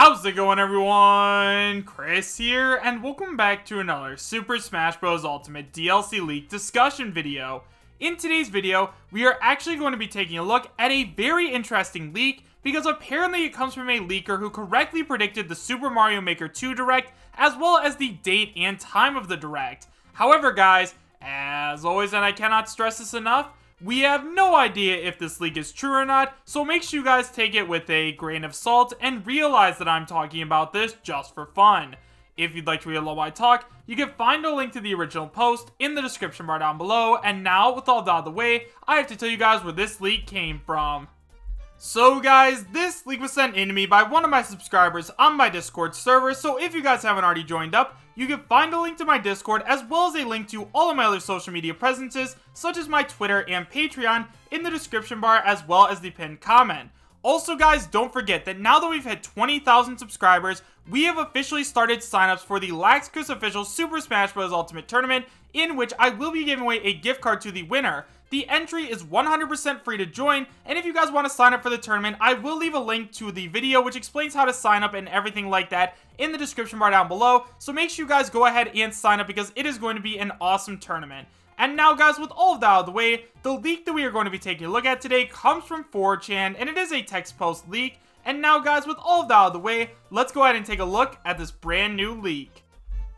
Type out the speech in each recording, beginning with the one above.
How's it going, everyone? Chris here, and welcome back to another Super Smash Bros. Ultimate DLC leak discussion video. In today's video, we are actually going to be taking a look at a very interesting leak, because apparently it comes from a leaker who correctly predicted the Super Mario Maker 2 Direct, as well as the date and time of the Direct. However, guys, as always, and I cannot stress this enough, we have no idea if this leak is true or not, so make sure you guys take it with a grain of salt and realize that I'm talking about this just for fun. If you'd like to read along my talk, you can find a link to the original post in the description bar down below, and now, with all that out of the way, I have to tell you guys where this leak came from. So guys, this leak was sent in to me by one of my subscribers on my Discord server, so if you guys haven't already joined up, you can find a link to my Discord as well as a link to all of my other social media presences, such as my Twitter and Patreon, in the description bar as well as the pinned comment. Also guys, don't forget that now that we've hit 20,000 subscribers, we have officially started signups for the LaxChris official Super Smash Bros. Ultimate Tournament, in which I will be giving away a gift card to the winner. The entry is 100% free to join, and if you guys want to sign up for the tournament, I will leave a link to the video which explains how to sign up and everything like that in the description bar down below, so make sure you guys go ahead and sign up because it is going to be an awesome tournament. And now guys, with all of that out of the way, the leak that we are going to be taking a look at today comes from 4chan, and it is a text post leak. And now guys, with all of that out of the way, let's go ahead and take a look at this brand new leak.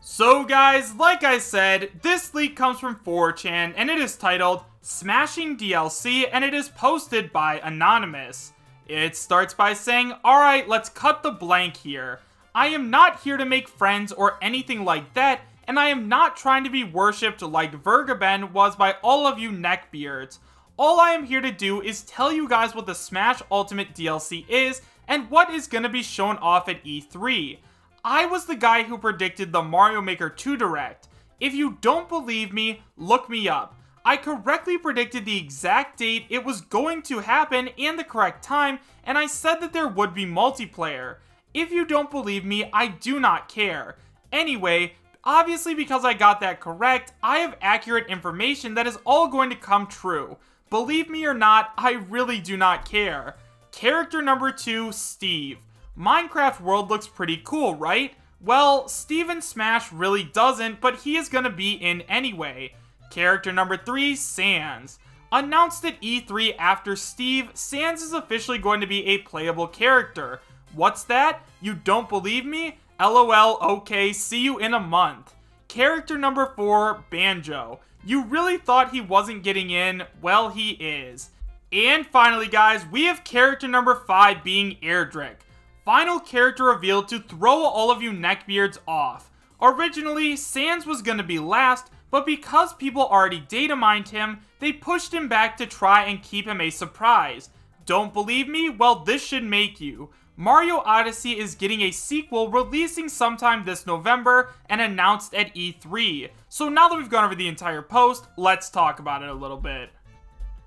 So guys, like I said, this leak comes from 4chan, and it is titled Smashing DLC, and it is posted by Anonymous. It starts by saying, "Alright, let's cut the blank here. I am not here to make friends or anything like that, and I am not trying to be worshipped like Vergaben was by all of you neckbeards. All I am here to do is tell you guys what the Smash Ultimate DLC is, and what is going to be shown off at E3. I was the guy who predicted the Mario Maker 2 Direct. If you don't believe me, look me up. I correctly predicted the exact date it was going to happen and the correct time, and I said that there would be multiplayer. If you don't believe me, I do not care. Anyway, obviously because I got that correct, I have accurate information that is all going to come true. Believe me or not, I really do not care. Character number 2, Steve. Minecraft world looks pretty cool, right? Well, Steve in Smash really doesn't, but he is gonna be in anyway. Character number 3, Sans. Announced at E3 after Steve, Sans is officially going to be a playable character. What's that? You don't believe me? LOL, okay, see you in a month. Character number 4, Banjo. You really thought he wasn't getting in? Well, he is. And finally guys, we have character number 5 being Erdrick. Final character revealed to throw all of you neckbeards off. Originally, Sans was gonna be last, but because people already data mined him, they pushed him back to try and keep him a surprise. Don't believe me? Well, this should make you. Mario Odyssey is getting a sequel releasing sometime this November and announced at E3. So now that we've gone over the entire post, let's talk about it a little bit.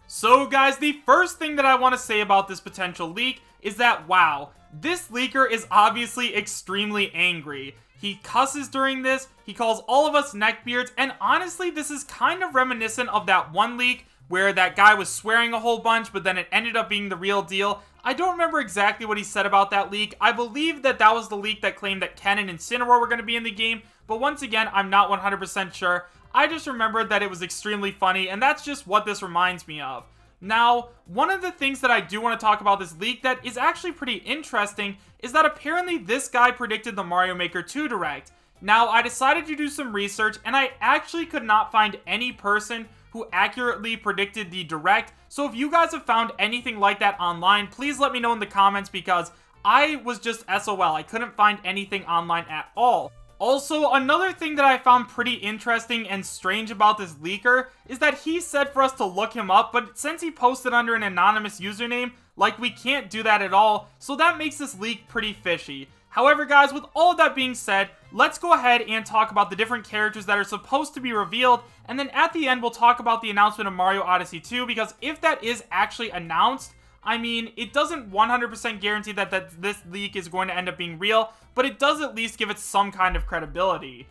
So guys, the first thing that I want to say about this potential leak is that, wow, this leaker is obviously extremely angry. He cusses during this, he calls all of us neckbeards, and honestly, this is kind of reminiscent of that one leak where that guy was swearing a whole bunch, but then it ended up being the real deal. I don't remember exactly what he said about that leak. I believe that that was the leak that claimed that Ken and Incineroar were going to be in the game, but once again, I'm not 100% sure. I just remembered that it was extremely funny, and that's just what this reminds me of. Now, one of the things that I do want to talk about this leak that is actually pretty interesting is that apparently this guy predicted the Mario Maker 2 Direct. Now, I decided to do some research, and I actually could not find any person who accurately predicted the Direct, so if you guys have found anything like that online, please let me know in the comments because I was just SOL. I couldn't find anything online at all. Also, another thing that I found pretty interesting and strange about this leaker is that he said for us to look him up, but since he posted under an anonymous username, like, we can't do that at all, so that makes this leak pretty fishy. However guys, with all of that being said, let's go ahead and talk about the different characters that are supposed to be revealed, and then at the end we'll talk about the announcement of Mario Odyssey 2, because if that is actually announced, I mean, it doesn't 100% guarantee that this leak is going to end up being real, but it does at least give it some kind of credibility.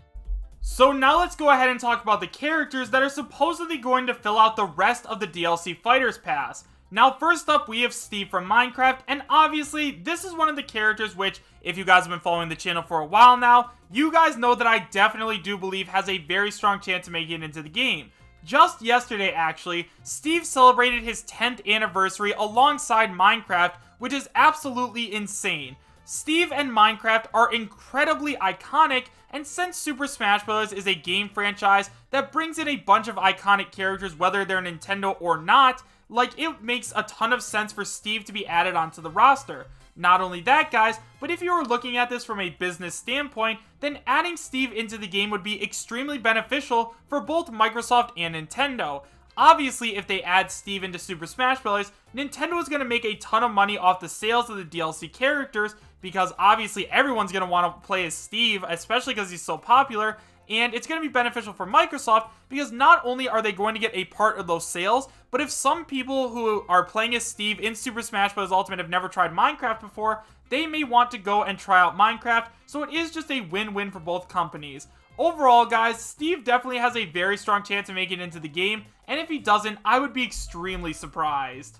So now let's go ahead and talk about the characters that are supposedly going to fill out the rest of the DLC Fighters Pass. Now, first up, we have Steve from Minecraft, and obviously, this is one of the characters which, if you guys have been following the channel for a while now, you guys know that I definitely do believe has a very strong chance of making it into the game. Just yesterday, actually, Steve celebrated his 10th anniversary alongside Minecraft, which is absolutely insane. Steve and Minecraft are incredibly iconic, and since Super Smash Bros. Is a game franchise that brings in a bunch of iconic characters, whether they're Nintendo or not, like, it makes a ton of sense for Steve to be added onto the roster. Not only that, guys, but if you were looking at this from a business standpoint, then adding Steve into the game would be extremely beneficial for both Microsoft and Nintendo. Obviously, if they add Steve into Super Smash Bros., Nintendo is going to make a ton of money off the sales of the DLC characters, because obviously everyone's going to want to play as Steve, especially because he's so popular. And it's going to be beneficial for Microsoft because not only are they going to get a part of those sales, but if some people who are playing as Steve in Super Smash Bros. Ultimate have never tried Minecraft before, they may want to go and try out Minecraft, so it is just a win-win for both companies. Overall, guys, Steve definitely has a very strong chance of making it into the game, and if he doesn't, I would be extremely surprised.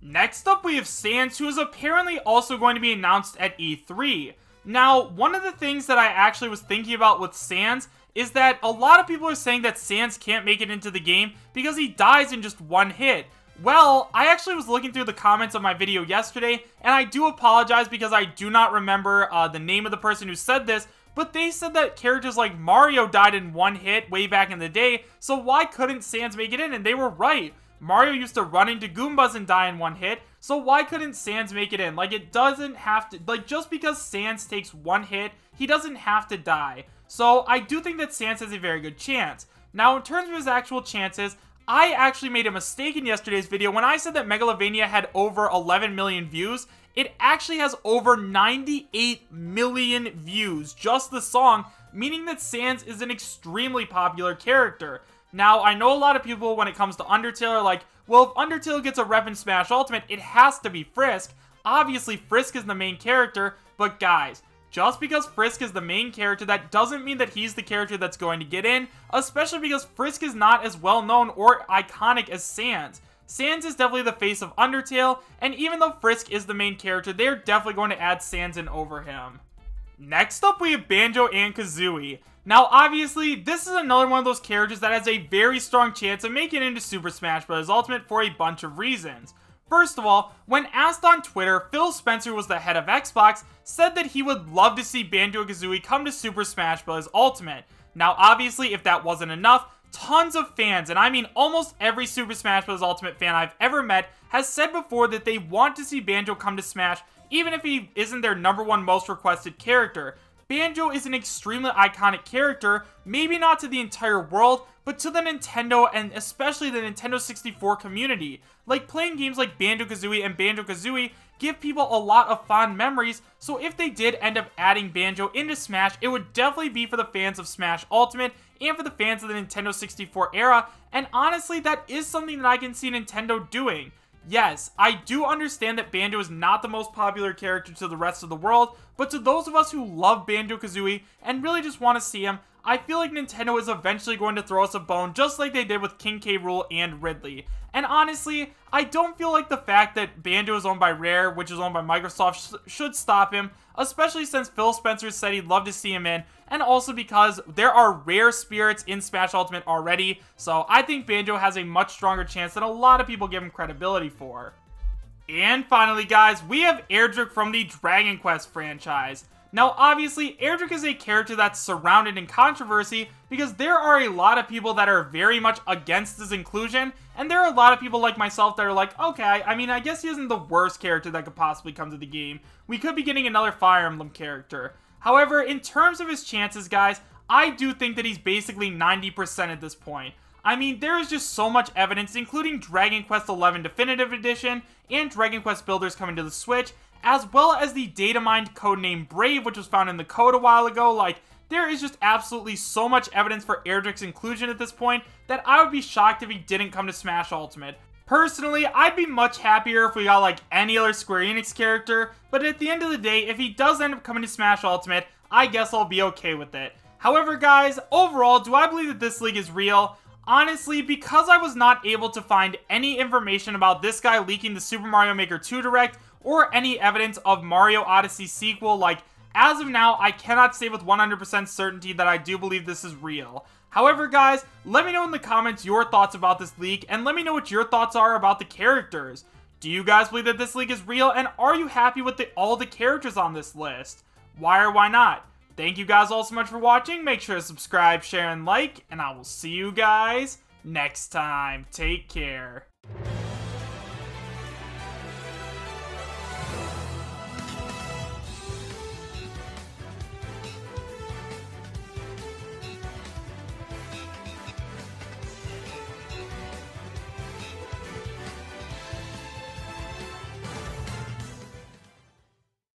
Next up, we have Sans, who is apparently also going to be announced at E3. Now, one of the things that I actually was thinking about with Sans is that a lot of people are saying that Sans can't make it into the game because he dies in just one hit. Well, I actually was looking through the comments of my video yesterday, and I do apologize because I do not remember the name of the person who said this, but they said that characters like Mario died in one hit way back in the day, so why couldn't Sans make it in? And they were right. Mario used to run into Goombas and die in one hit, so why couldn't Sans make it in? Like, it doesn't have to, like, just because Sans takes one hit, he doesn't have to die. So I do think that Sans has a very good chance. Now, in terms of his actual chances, I actually made a mistake in yesterday's video when I said that Megalovania had over 11 million views. It actually has over 98 million views, just the song, meaning that Sans is an extremely popular character. Now, I know a lot of people, when it comes to Undertale, are like, well, if Undertale gets a rep in Smash Ultimate, it has to be Frisk. Obviously, Frisk is the main character, but guys, just because Frisk is the main character, that doesn't mean that he's the character that's going to get in, especially because Frisk is not as well known or iconic as Sans. Sans is definitely the face of Undertale, and even though Frisk is the main character, they're definitely going to add Sans in over him. Next up, we have Banjo and Kazooie. Now, obviously, this is another one of those characters that has a very strong chance of making it into Super Smash Bros. Ultimate for a bunch of reasons. First of all, when asked on Twitter, Phil Spencer was the head of Xbox, said that he would love to see Banjo-Kazooie come to Super Smash Bros. Ultimate. Now, obviously, if that wasn't enough, tons of fans, and I mean almost every Super Smash Bros. Ultimate fan I've ever met, has said before that they want to see Banjo come to Smash, even if he isn't their #1 most requested character. Banjo is an extremely iconic character, maybe not to the entire world, but to the Nintendo and especially the Nintendo 64 community. Like, playing games like Banjo-Kazooie and Banjo-Kazooie give people a lot of fond memories, so if they did end up adding Banjo into Smash, it would definitely be for the fans of Smash Ultimate and for the fans of the Nintendo 64 era, and honestly, that is something that I can see Nintendo doing. Yes, I do understand that Banjo is not the most popular character to the rest of the world, but to those of us who love Banjo-Kazooie and really just want to see him, I feel like Nintendo is eventually going to throw us a bone just like they did with King K. Rool and Ridley. And honestly, I don't feel like the fact that Banjo is owned by Rare, which is owned by Microsoft, should stop him, especially since Phil Spencer said he'd love to see him in, and also because there are rare spirits in Smash Ultimate already, so I think Banjo has a much stronger chance than a lot of people give him credibility for. And finally, guys, we have Erdrick from the Dragon Quest franchise. Now, obviously, Erdrick is a character that's surrounded in controversy because there are a lot of people that are very much against his inclusion, and there are a lot of people like myself that are like, okay, I mean, I guess he isn't the worst character that could possibly come to the game. We could be getting another Fire Emblem character. However, in terms of his chances, guys, I do think that he's basically 90% at this point. I mean, there is just so much evidence, including Dragon Quest XI Definitive Edition and Dragon Quest Builders coming to the Switch, as well as the data-mined codename Brave, which was found in the code a while ago. Like, there is just absolutely so much evidence for Erdrick's inclusion at this point that I would be shocked if he didn't come to Smash Ultimate. Personally, I'd be much happier if we got, like, any other Square Enix character, but at the end of the day, if he does end up coming to Smash Ultimate, I guess I'll be okay with it. However, guys, overall, do I believe that this league is real? Honestly, because I was not able to find any information about this guy leaking the Super Mario Maker 2 Direct or any evidence of Mario Odyssey sequel, like, as of now, I cannot say with 100% certainty that I do believe this is real. However, guys, let me know in the comments your thoughts about this leak, and let me know what your thoughts are about the characters. Do you guys believe that this leak is real, and are you happy with all the characters on this list? Why or why not? Thank you guys all so much for watching. Make sure to subscribe, share, and like, and I will see you guys next time. Take care.